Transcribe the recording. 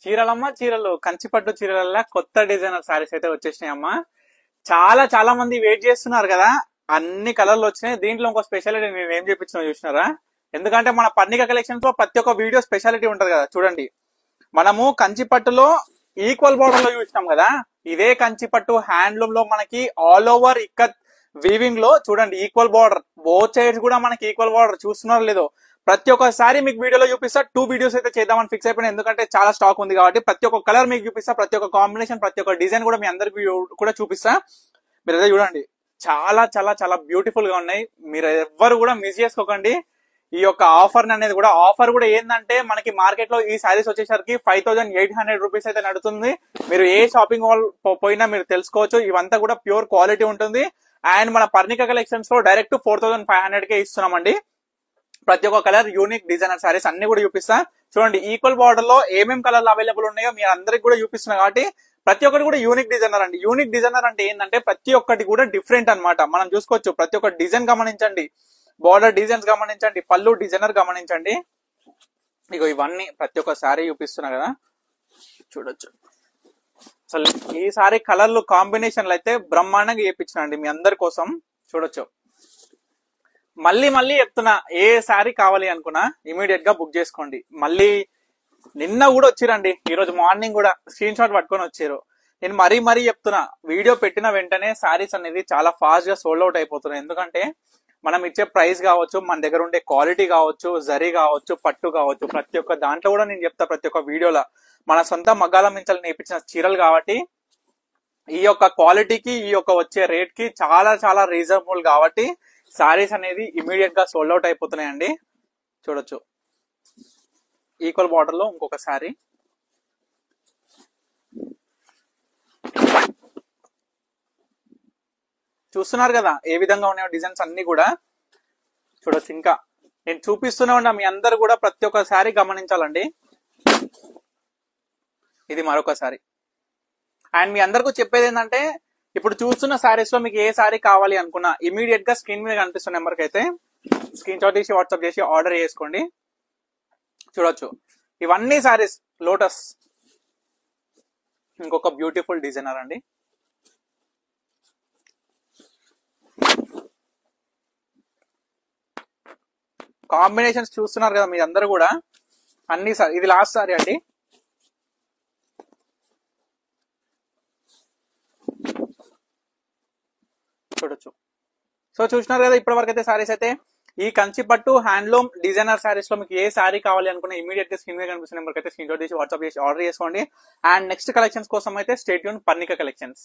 చీరలమ్మ చీరలు కంచిపట్టు చీరల కొత్త డిజైనర్ సారీస్ అయితే వచ్చేసినాయి అమ్మా. చాలా చాలా మంది వెయిట్ చేస్తున్నారు కదా, అన్ని కలర్లు వచ్చినాయి. దీంట్లో ఇంకో స్పెషాలిటీ నేను ఏం చూపించిన చూసినారా? ఎందుకంటే మన పర్ణిక కలెక్షన్స్ లో ప్రతి ఒక్క వీడియో స్పెషాలిటీ ఉంటది కదా. చూడండి, మనము కంచిపట్టులో ఈక్వల్ బార్డర్ లో చూసినాం కదా, ఇదే కంచిపట్టు హ్యాండ్లూమ్ లో మనకి ఆల్ ఓవర్ ఇక్కత్ వీవింగ్ లో చూడండి ఈక్వల్ బార్డర్, బోత్ సైడ్స్ కూడా మనకి ఈక్వల్ బార్డర్. చూస్తున్నారో లేదో, ప్రతి ఒక్కసారి మీకు వీడియోలో చూపిస్తా. 2 వీడియోస్ అయితే చేద్దామని ఫిక్స్ అయిపోయినా, ఎందుకంటే చాలా స్టాక్ ఉంది కాబట్టి. ప్రతి ఒక్క కలర్ మీకు చూపిస్తా, ప్రతి ఒక్క కాంబినేషన్, ప్రతి ఒక్క డిజైన్ కూడా మీ అందరికి కూడా చూపిస్తా. మీరు అయితే చూడండి, చాలా చాలా చాలా బ్యూటిఫుల్ గా ఉన్నాయి. మీరు ఎవ్వరు కూడా మిస్ చేసుకోకండి ఈ యొక్క ఆఫర్ అనేది. కూడా ఆఫర్ కూడా ఏంటంటే, మనకి మార్కెట్ లో ఈ సారీస్ వచ్చేసరికి 5800 రూపీస్ అయితే నడుతుంది. మీరు ఏ షాపింగ్ మాల్ పోయినా మీరు తెలుసుకోవచ్చు. ఇవంతా కూడా ప్యూర్ క్వాలిటీ ఉంటుంది. అండ్ మన పర్ణిక కలెక్షన్స్ లో డైరెక్ట్ 4500 కే ఇస్తున్నామండి. ప్రతి ఒక్క కలర్ యూనిక్ డిజైనర్ సారీస్ అన్ని కూడా చూపిస్తా. చూడండి, ఈక్వల్ బార్డర్ లో ఏమేమి కలర్లు అవైలబుల్ ఉన్నాయో మీ అందరికి కూడా చూపిస్తున్నా కాబట్టి ప్రతి ఒక్కటి కూడా యూనిక్ డిజైనర్ అండి. యూనిక్ డిజైనర్ అంటే ఏంటంటే ప్రతి ఒక్కటి కూడా డిఫరెంట్ అన్నమాట. మనం చూసుకోవచ్చు, ప్రతి ఒక్క డిజైన్ గమనించండి, బార్డర్ డిజైన్స్ గమనించండి, పళ్ళు డిజైనర్ గమనించండి. ఇగో ఇవన్నీ ప్రతి ఒక్క సారీ చూపిస్తున్నా కదా, చూడొచ్చు. అసలు ఈ సారీ కలర్లు కాంబినేషన్లు అయితే బ్రహ్మాండంగా చేయించినండి మీ అందరి కోసం. చూడొచ్చు, మళ్ళీ మళ్ళీ చెప్తున్నా, ఏ సారీ కావాలి అనుకున్నా ఇమీడియట్ గా బుక్ చేసుకోండి. మళ్ళీ నిన్న కూడా వచ్చిరండి, ఈ రోజు మార్నింగ్ కూడా స్క్రీన్ షాట్ పట్టుకొని వచ్చారు. నేను మరీ చెప్తున్నా, వీడియో పెట్టిన వెంటనే సారీస్ అనేది చాలా ఫాస్ట్ గా సోల్డ్ అవుట్ అయిపోతున్నాయి. ఎందుకంటే మనం ఇచ్చే ప్రైస్ కావచ్చు, మన దగ్గర ఉండే క్వాలిటీ కావచ్చు, జరీ కావచ్చు, పట్టు కావచ్చు, ప్రతి ఒక్క దాంట్లో కూడా నేను చెప్తా. ప్రతి ఒక్క వీడియోలో మన సొంత మగ్గాల మించాలు నేర్పించిన చీరలు కాబట్టి ఈ యొక్క క్వాలిటీకి ఈ యొక్క వచ్చే రేట్ కి చాలా చాలా రీజనబుల్ కాబట్టి సారీస్ అనేది ఇమీడియట్ గా సోల్డ్ అవుట్ అయిపోతున్నాయండి. చూడొచ్చు, ఈక్వల్ బార్డర్ లో ఇంకొక సారీ. చూస్తున్నారు కదా ఏ విధంగా ఉన్నాయో డిజైన్స్ అన్ని కూడా. చూడొచ్చు, ఇంకా నేను చూపిస్తూనే ఉన్నా, మీ అందరు కూడా ప్రతి ఒక్క సారీ గమనించాలండి. ఇది మరొక సారీ. అండ్ మీ అందరికీ చెప్పేది ఏంటంటే, ఇప్పుడు చూస్తున్న సారీస్ లో మీకు ఏ సారీ కావాలి అనుకున్నా ఇమీడియట్ గా స్క్రీన్ మీద కనిపిస్తున్న నెంబర్ కి అయితే స్క్రీన్ షాట్ తీసి వాట్సాప్ చేసి ఆర్డర్ చేసుకోండి. చూడొచ్చు, ఇవన్నీ సారీస్ లోటస్, ఇంకొక బ్యూటిఫుల్ డిజైనర్ అండి. కాంబినేషన్స్ చూస్తున్నారు కదా మీరు అందరు కూడా అన్ని. ఇది లాస్ట్ సారీ అండి. చూడొచ్చు, సో చూసినారు కదా ఇప్పటి వరకు అయితే సారీస్ అయితే. ఈ కంచిపట్టు హ్యాండ్లూమ్ డిజైనర్ సారీస్ లో మీకు ఏ సారీ కావాలి అనుకున్నా ఇమీడియట్ గా స్క్రీన్ మీద కనిపిస్తున్న నెంబర్ అయితే స్క్రీన్ షాట్ చేసి వాట్సాప్ చేసి ఆర్డర్ చేసుకోండి. అండ్ నెక్స్ట్ కలెక్షన్స్ కోసం అయితే స్టే ట్యూన్ పర్ణిక కలెక్షన్స్.